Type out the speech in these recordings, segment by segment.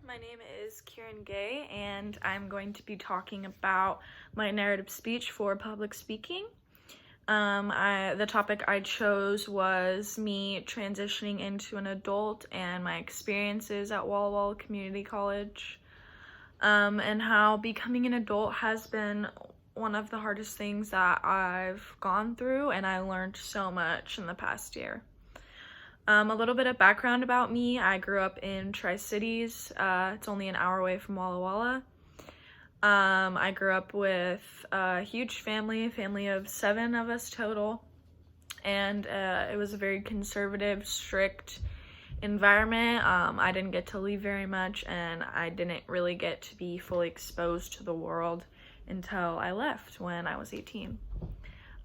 My name is Kieran Gay, and I'm going to be talking about my narrative speech for public speaking. The topic I chose was me transitioning into an adult and my experiences at Walla Walla Community College, and how becoming an adult has been one of the hardest things that I've gone through, and I learned so much in the past year. A little bit of background about me. I grew up in Tri-Cities. It's only an hour away from Walla Walla. I grew up with a huge family of 7 of us total. And it was a very conservative, strict environment. I didn't get to leave very much, and I didn't really get to be fully exposed to the world until I left when I was 18.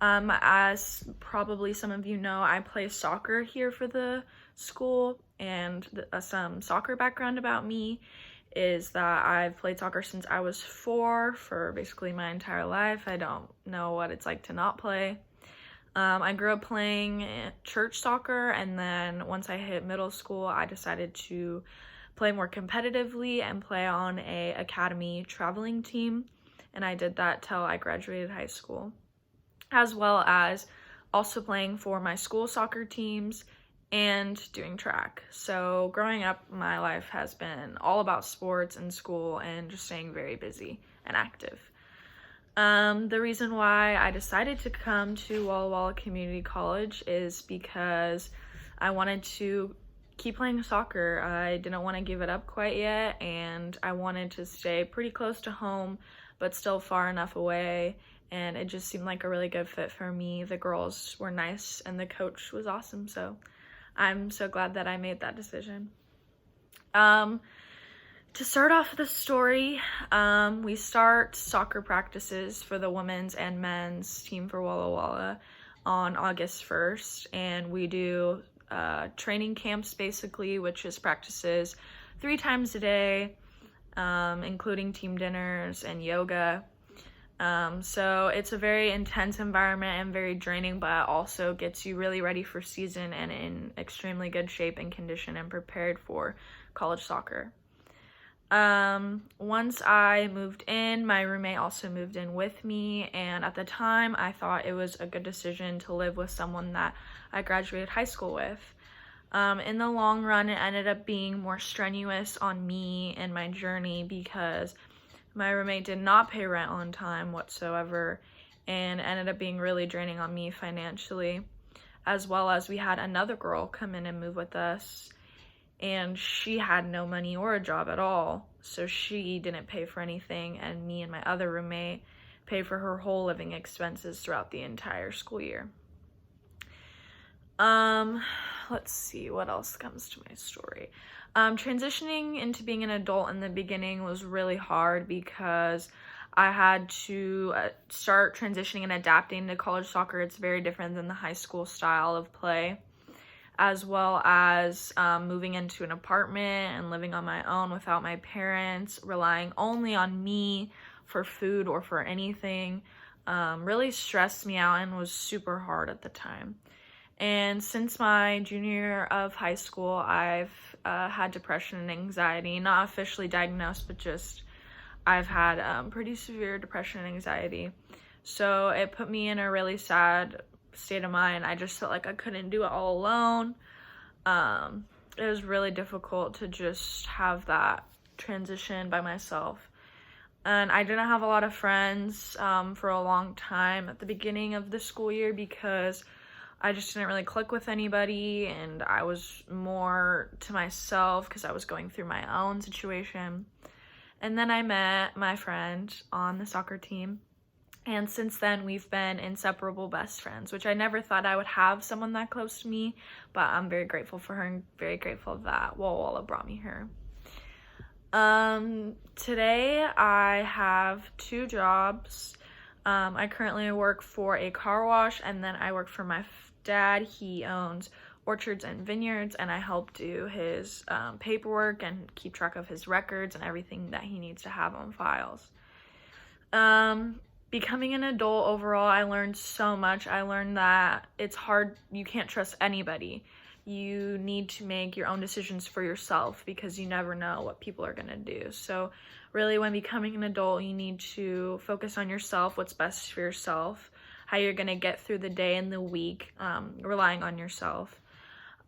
As probably some of you know, I play soccer here for the school, and some soccer background about me is that I've played soccer since I was 4 for basically my entire life. I don't know what it's like to not play. I grew up playing church soccer, and then once I hit middle school, I decided to play more competitively and play on a academy traveling team, and I did that till I graduated high school, as well as also playing for my school soccer teams and doing track. So growing up, my life has been all about sports and school and just staying very busy and active. The reason why I decided to come to Walla Walla Community College is because I wanted to keep playing soccer. I didn't want to give it up quite yet, and I wanted to stay pretty close to home but still far enough away, and it just seemed like a really good fit for me. The girls were nice and the coach was awesome, so I'm so glad that I made that decision. To start off the story, we start soccer practices for the women's and men's team for Walla Walla on August 1st, and we do training camps basically, which is practices 3 times a day, including team dinners and yoga. So it's a very intense environment and very draining, but also gets you really ready for season and in extremely good shape and condition and prepared for college soccer. Once I moved in, my roommate also moved in with me, and at the time I thought it was a good decision to live with someone that I graduated high school with. In the long run, it ended up being more strenuous on me and my journey because my roommate did not pay rent on time whatsoever, and ended up being really draining on me financially, as well as we had another girl come in and move with us, and she had no money or a job at all, so she didn't pay for anything, and me and my other roommate paid for her whole living expenses throughout the entire school year. Let's see what else comes to my story. Transitioning into being an adult in the beginning was really hard because I had to start transitioning and adapting to college soccer. It's very different than the high school style of play, as well as moving into an apartment and living on my own without my parents, relying only on me for food or for anything, really stressed me out and was super hard at the time. And since my junior year of high school, I've had depression and anxiety, not officially diagnosed, but just I've had pretty severe depression and anxiety. So it put me in a really sad state of mind. I just felt like I couldn't do it all alone. It was really difficult to just have that transition by myself. And I didn't have a lot of friends for a long time at the beginning of the school year because I just didn't really click with anybody, and I was more to myself because I was going through my own situation. And then I met my friend on the soccer team, and since then we've been inseparable best friends, which I never thought I would have someone that close to me, but I'm very grateful for her and very grateful that Walla Walla brought me her. Today I have 2 jobs. I currently work for a car wash, and then I work for my dad. He owns orchards and vineyards, and I help do his paperwork and keep track of his records and everything that he needs to have on files. Becoming an adult overall, I learned so much. I learned that it's hard, you can't trust anybody you need to make your own decisions for yourself because you never know what people are going to do. So really, when becoming an adult, you need to focus on yourself, what's best for yourself, how you're going to get through the day and the week, relying on yourself.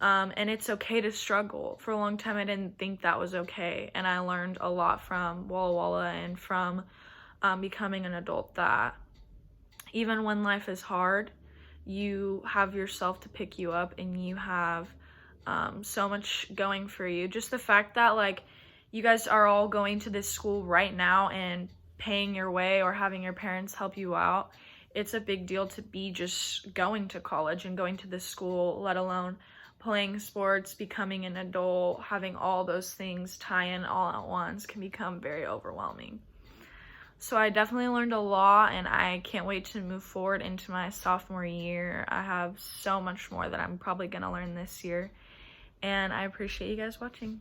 And it's okay to struggle. For a long time, I didn't think that was okay. And I learned a lot from Walla Walla and from becoming an adult that even when life is hard, you have yourself to pick you up, and you have so much going for you. Just the fact that, like, you guys are all going to this school right now and paying your way or having your parents help you out, it's a big deal to be just going to college and going to this school, let alone playing sports, becoming an adult, having all those things tie in all at once can become very overwhelming. So I definitely learned a lot, and I can't wait to move forward into my sophomore year. I have so much more that I'm probably going to learn this year, and I appreciate you guys watching.